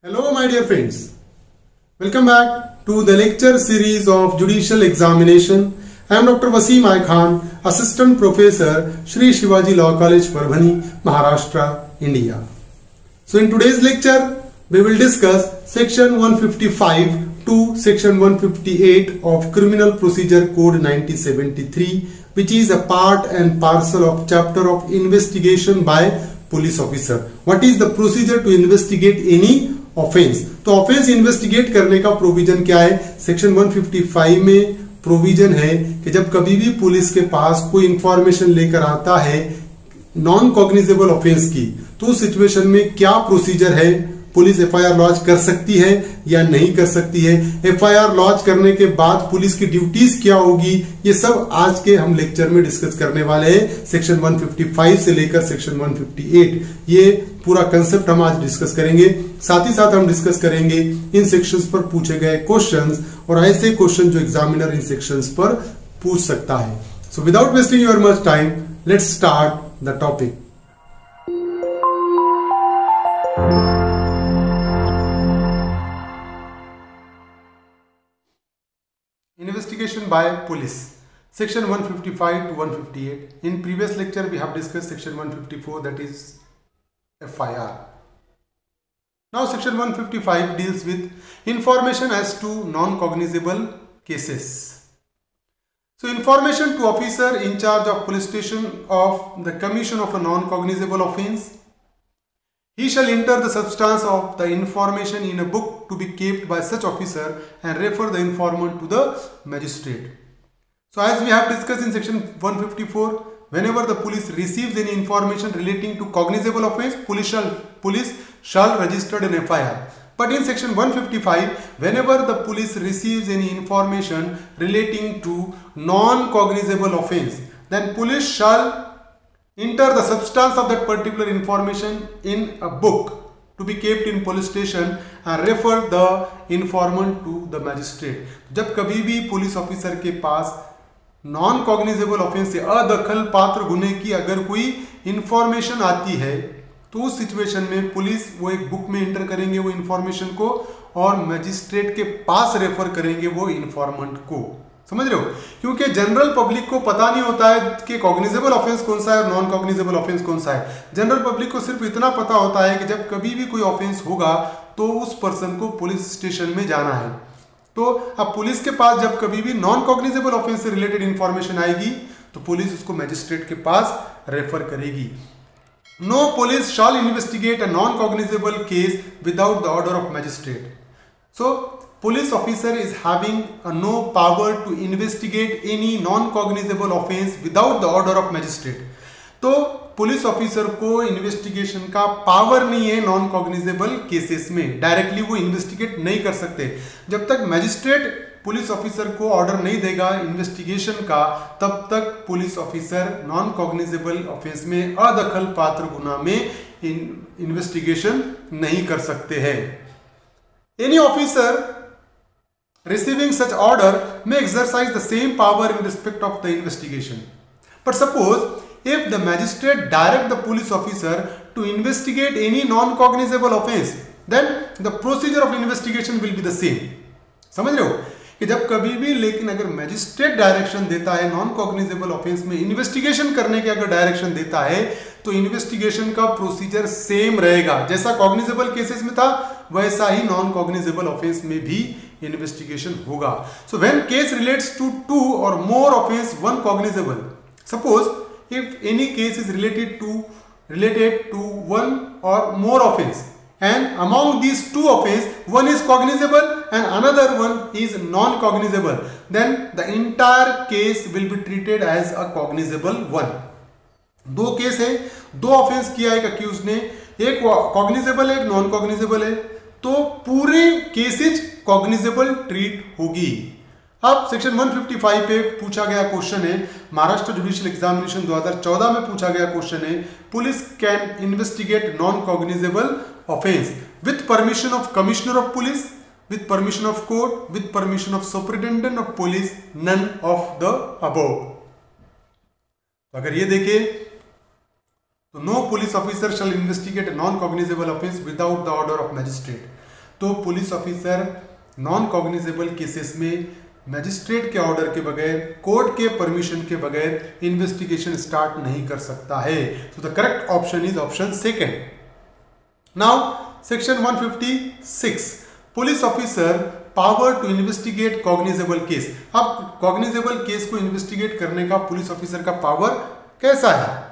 Hello my dear friends, welcome back to the lecture series of Judicial Examination. I am Dr. Wasim I Khan, Assistant Professor, Shri Shivaji Law College, Parbhani, Maharashtra, India. So in today's lecture, we will discuss Section 155 to Section 158 of Criminal Procedure Code 1973, which is a part and parcel of chapter of investigation by police officer. What is the procedure to investigate any offence? तो offence investigate करने का provision क्या है? Section 155 में provision है कि जब कभी भी पुलिस के पास कोई इंफॉर्मेशन लेकर आता है नॉन कॉग्निजेबल ऑफेंस की, तो उस सिचुएशन में क्या प्रोसीजर है? पुलिस एफआईआर लॉन्च कर सकती है या नहीं कर सकती है? एफआईआर लॉन्च करने के बाद पुलिस की ड्यूटीज क्या होगी? ये सब आज के हम लेक्चर में डिस्कस करने वाले हैं। सेक्शन 155 से लेकर सेक्शन 158 ये पूरा कंसेप्ट हम आज डिस्कस करेंगे। साथ ही साथ हम डिस्कस करेंगे इन सेक्शंस पर पूछे गए क्वेश्चंस और ऐसे क्वेश्चन जो एग्जामिनर इन सेक्शंस पर पूछ सकता है। So without wasting your much time, let's start the topic. Investigation by police, section 155 to 158. In previous lecture we have discussed section 154, that is FIR. Now section 155 deals with information as to non-cognizable cases. So information to officer in charge of police station of the commission of a non-cognizable offense. He shall enter the substance of the information in a book to be kept by such officer and refer the informant to the magistrate. So as we have discussed in section 154, whenever the police receives any information relating to cognizable offense, police shall register an FIR. But in section 155, whenever the police receives any information relating to non-cognizable offense, then police shall enter the substance of that particular information in a book to be kept in police station and refer the informant to the magistrate. जब कभी भी police officer के पास non cognizable offence से अदखल पात्र गुने की अगर कोई इंफॉर्मेशन आती है, तो उस सिचुएशन में पुलिस वो एक बुक में एंटर करेंगे वो इंफॉर्मेशन को और मैजिस्ट्रेट के पास रेफर करेंगे वो इंफॉर्मेंट को। समझ रहे हो? क्योंकि जनरल पब्लिक को पता नहीं होता है कि कॉग्निजेबल ऑफेंस कौन सा है और नॉन कॉग्निजेबल ऑफेंस कौन सा है। जनरल पब्लिक को सिर्फ इतना पता होता है कि जब कभी भी कोई ऑफेंस होगा तो उस पर्सन को पुलिस स्टेशन में जाना है। तो अब पुलिस के पास जब कभी भी नॉन कॉग्निजेबल ऑफेंस से रिलेटेड इंफॉर्मेशन आएगी तो पुलिस उसको मैजिस्ट्रेट के पास रेफर करेगी। No police shall investigate a non cognizable case without the order of magistrate. So police officer is having no power to investigate any non-cognizable offense without the order of magistrate. तो police officer को investigation का power नहीं है non cognizable cases में, directly वो investigate नहीं कर सकते। जब तक मैजिस्ट्रेट पुलिस ऑफिसर को ऑर्डर नहीं देगा इन्वेस्टिगेशन का, तब तक police officer non cognizable offence में अदखल पात्र गुना में इन्वेस्टिगेशन नहीं कर सकते हैं। Any officer receiving such order may exercise the same power in respect of the investigation. But suppose if the magistrate direct the police officer to investigate any non-cognizable offense, then the procedure of investigation will be the same. समझ रहे हो कि जब कभी भी, लेकिन अगर magistrate direction देता है नॉन कॉग्निजेबल ऑफेंस में इन्वेस्टिगेशन करने के, अगर डायरेक्शन देता है तो इन्वेस्टिगेशन का प्रोसीजर सेम रहेगा। जैसा कॉग्निजेबल केसेस में था वैसा ही नॉन कॉग्निजेबल ऑफेंस में भी इन्वेस्टिगेशन होगा। So when case relates to two or more offence one cognizable, suppose if any case is related to one or more offense and among these two offense one is cognizable and another one is non-cognizable, then the entire case will be treated as a cognizable one. दो case है, दो offence किया एक accused ने, एक cognizable है एक non cognizable है, तो पूरे केसेज कॉग्निजेबल ट्रीट होगी। अब सेक्शन 155 पे पूछा गया क्वेश्चन है, महाराष्ट्र जुडिशियल एग्जामिनेशन 2014 में पूछा गया क्वेश्चन है, police can investigate non cognizable offence with permission of commissioner of police, with permission of court, with permission of superintendent of police, none of the above. अगर ये देखे तो no police officer shall investigate a non-cognizable offense without the order of magistrate. तो police officer non cognizable cases में magistrate के order के बगैर, court के परमिशन के बगैर इन्वेस्टिगेशन स्टार्ट नहीं कर सकता है। तो the correct option is option second. Now section 156, police officer power to investigate cognizable case. अब कॉग्निजेबल केस को इन्वेस्टिगेट करने का पुलिस ऑफिसर का पावर कैसा है?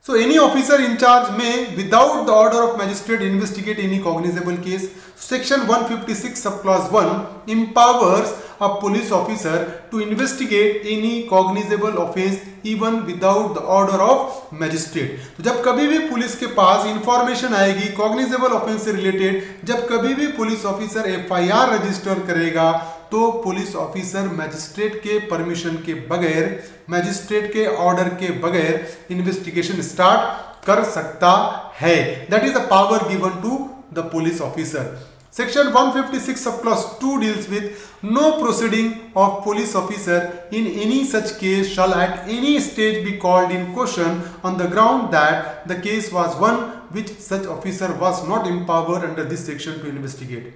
So any officer in charge may, without the order of magistrate, investigate any cognizable case. Section 156 subclause 1 empowers a police officer to investigate any cognizable offence even without the order of magistrate. तो जब कभी भी police के पास information आएगी cognizable offence से related, जब कभी भी पुलिस ऑफिसर FIR रजिस्टर करेगा, तो पुलिस ऑफिसर मैजिस्ट्रेट के परमिशन के बगैर, मैजिस्ट्रेट के ऑर्डर के बगैर इन्वेस्टिगेशन स्टार्ट कर सकता है। That is the power given to the police officer. Section 156 subclause 2 deals with no proceeding of police officer in any such case shall at any stage be called in question on the ground that the case was one which such officer was not empowered under this section to investigate.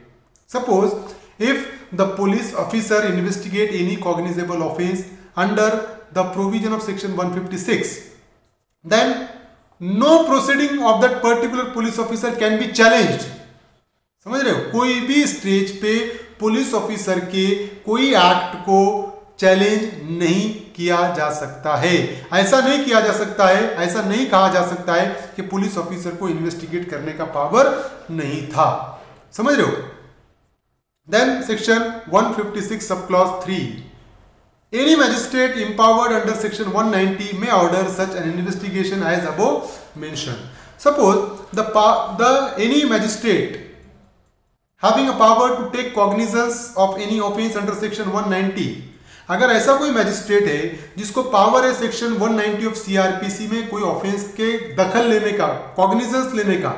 Suppose if the police officer investigate any cognizable offense under the provision of section 156, then no proceeding of that particular police officer can be challenged. समझ रहे हो? कोई भी stage पे police officer के कोई act को challenge नहीं किया जा सकता है। ऐसा नहीं किया जा सकता है, ऐसा नहीं कहा जा सकता है कि पुलिस ऑफिसर को इन्वेस्टिगेट करने का पावर नहीं था। समझ रहे हो? Then section 156 subclause 3, any magistrate empowered under section 190 may order such an investigation as above mentioned. Suppose any magistrate having a power to take cognizance of any offense under section 190, अगर ऐसा कोई magistrate है जिसको power है section 190 of CRPC में कोई offence के दखल लेने का, कॉग्निजेंस लेने का,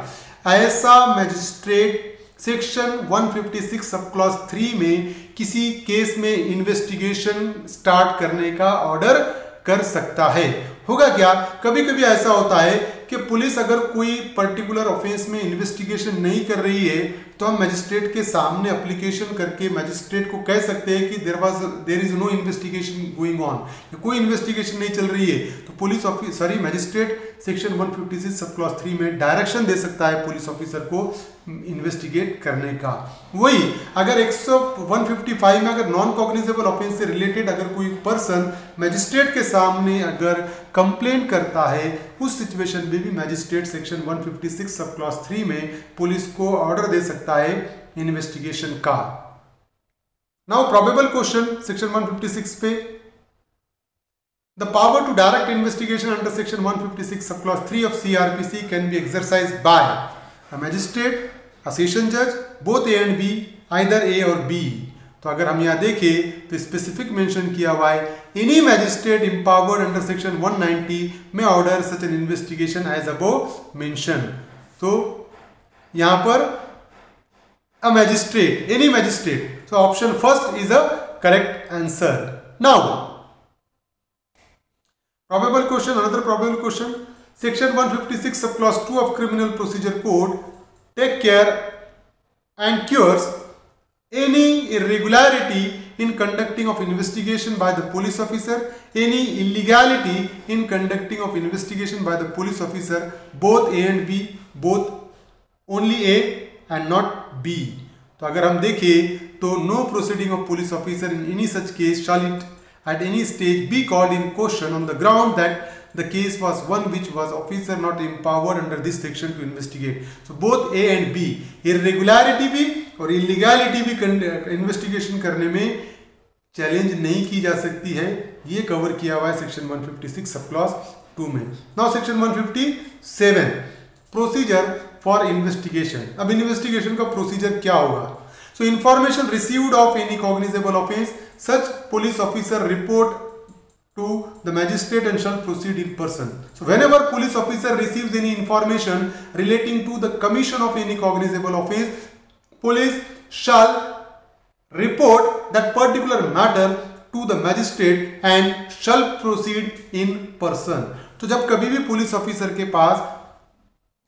ऐसा मैजिस्ट्रेट सेक्शन 156 सब क्लॉज 3 में किसी केस में इन्वेस्टिगेशन स्टार्ट करने का ऑर्डर कर सकता है। होगा क्या, कभी कभी ऐसा होता है कि पुलिस अगर कोई पर्टिकुलर ऑफेंस में इन्वेस्टिगेशन नहीं कर रही है तो हम मैजिस्ट्रेट के सामने एप्लीकेशन करके मैजिस्ट्रेट को कह सकते हैं कि there is no investigation going on, कोई इन्वेस्टिगेशन नहीं चल रही है। तो police officer magistrate section 156 sub clause 3 में डायरेक्शन दे सकता है पुलिस ऑफिसर को इन्वेस्टिगेट करने का। वही अगर 155 में अगर नॉन कॉग्निजेबल ऑफेंस से रिलेटेड अगर कोई पर्सन मैजिस्ट्रेट के सामने अगर कंप्लेंट करता है, उस सिचुएशन में भी मैजिस्ट्रेट सेक्शन 156 सब क्लॉज 3 में पुलिस को ऑर्डर दे सकता है इन्वेस्टिगेशन का। नाउ प्रोबेबल क्वेश्चन सेक्शन 156 पे, the power to direct investigation under section 156 subclause 3 of CRPC can be exercised by a magistrate, a session judge, both A and B, either A or B। तो अगर हम यहाँ देखें तो specific mention किया हुआ है, any magistrate empowered under section 190 may order such an investigation as above mentioned। तो यहाँ पर a magistrate, any magistrate, so option first is a correct answer। Now probable question, another probable question, section 156 subclause 2 of criminal procedure code take care and cures any irregularity in conducting of investigation by the police officer, any illegality in conducting of investigation by the police officer, both A and B, both only A and not B। तो अगर हम देखें तो no proceeding of police officer in any such case shall it at any stage be called in question on the ground that the case was one which was officer not empowered under this section to investigate। So both A and B, irregularity भी और illegality भी investigation करने में challenge नहीं की जा सकती है, ये कवर किया हुआ है सेक्शन 156 सब क्लॉज 2 में। Now section 157 procedure for investigation. अब इन्वेस्टिगेशन का प्रोसीजर क्या होगा? So information received of any cognizable offense, such police officer report to the magistrate and shall proceed in person। So whenever police officer receives any information relating to the commission of any cognizable offense, police shall report that particular matter to the magistrate and shall proceed in person। तो जब कभी भी police officer के पास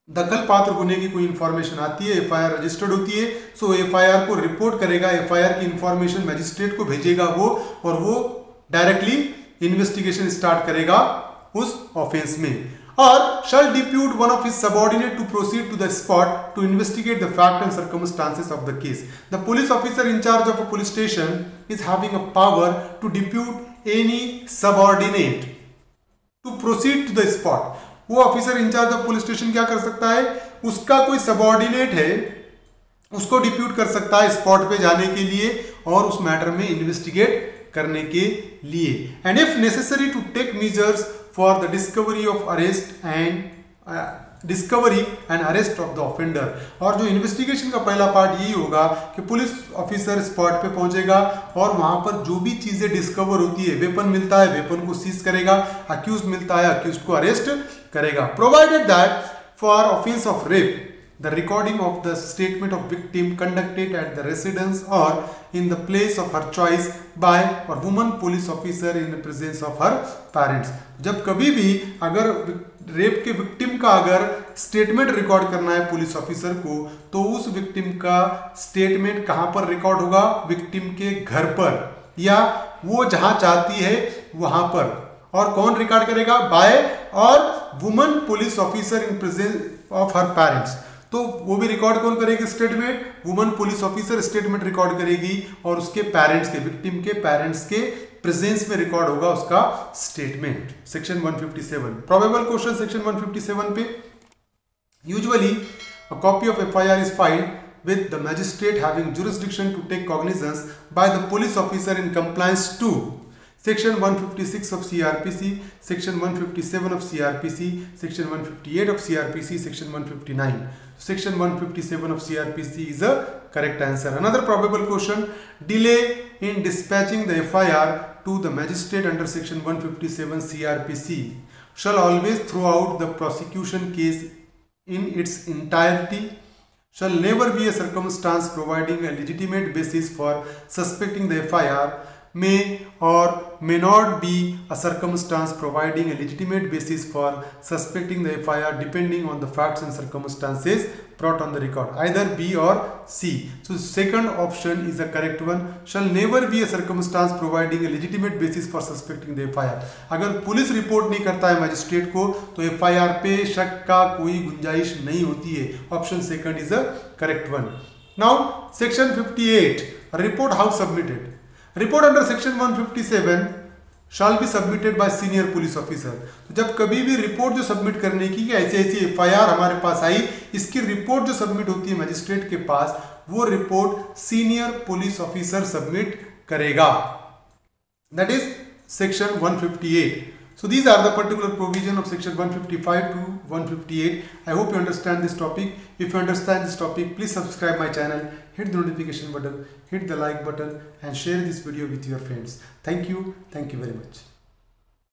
दखल पात्र गुने की कोई इंफॉर्मेशन आती है, एफआईआर रजिस्टर्ड होती है, सो एफआईआर को रिपोर्ट करेगा, एफआईआर की इंफॉर्मेशन मजिस्ट्रेट को भेजेगा वो, और वो डायरेक्टली इन्वेस्टिगेशन स्टार्ट करेगा उस ऑफेंस में। और shall depute one of his subordinate to proceed to the spot to investigate the fact and circumstances of the case. The police officer in charge of a police station is having a power to depute any subordinate to proceed to the spot. वो officer in charge of police station क्या कर सकता है, उसका कोई subordinate है उसको depute कर सकता है स्पॉट पे जाने के लिए और उस मैटर में इन्वेस्टिगेट करने के लिए। And if necessary to take measures for the discovery of arrest and arrest of the offender. और जो इन्वेस्टिगेशन का पहला पार्ट यही होगा कि पुलिस ऑफिसर स्पॉट पे पहुंचेगा और वहां पर जो भी चीजें डिस्कवर होती है, वेपन मिलता है वेपन को सीज करेगा, अक्यूज मिलता है अक्यूज को अरेस्ट करेगा। Provided that for offence of rape the recording of the statement of victim conducted at the residence or in the place of her choice by or woman police officer in the presence of her parents। जब कभी भी अगर rape के victim का अगर statement record करना है police officer को, तो उस विक्टिम का स्टेटमेंट कहां पर रिकॉर्ड होगा, विक्टिम के घर पर या वो जहां चाहती है वहां पर। और कौन रिकॉर्ड करेगा, बाय और woman police officer in presence of her parents. तो वो भी रिकॉर्ड कौन करेगी statement, woman police officer statement record करेगी और उसके पेरेंट्स के, विक्टिम के पेरेंट्स के प्रेजेंस में रिकॉर्ड होगा उसका statement. Section 157 probable question section 157 पे। Usually a copy of FIR is filed with the magistrate having jurisdiction to take cognizance by the police officer in compliance to Section 156 of CRPC, Section 157 of CRPC, Section 158 of CRPC, Section 159. Section 157 of CRPC is a correct answer. Another probable question, delay in dispatching the FIR to the magistrate under Section 157 CRPC shall always throw out the prosecution case in its entirety, shall never be a circumstance providing a legitimate basis for suspecting the FIR, may or may not be a circumstance providing a legitimate basis for suspecting the FIR depending on the facts and circumstances brought on the record, either B or C. So second option is the correct one, shall never be a circumstance providing a legitimate basis for suspecting the FIR. अगर police report नहीं करता है magistrate को तो FIR पे शक का कोई गुंजाइश नहीं होती है। Option second is a correct one. Now section 58 report how submitted. Report under section 157 shall be submitted by senior police officer। तो जब कभी भी रिपोर्ट जो सबमिट करने की कि ऐसी ऐसी एफआईआर हमारे पास आई, इसकी रिपोर्ट जो सबमिट होती है मजिस्ट्रेट के पास, वो report senior police officer submit करेगा। That is section 158। So these are the particular provision of section 155 to 158. I hope you understand this topic. If you understand this topic, please subscribe my channel, hit the notification button, hit the like button and share this video with your friends. Thank you very much.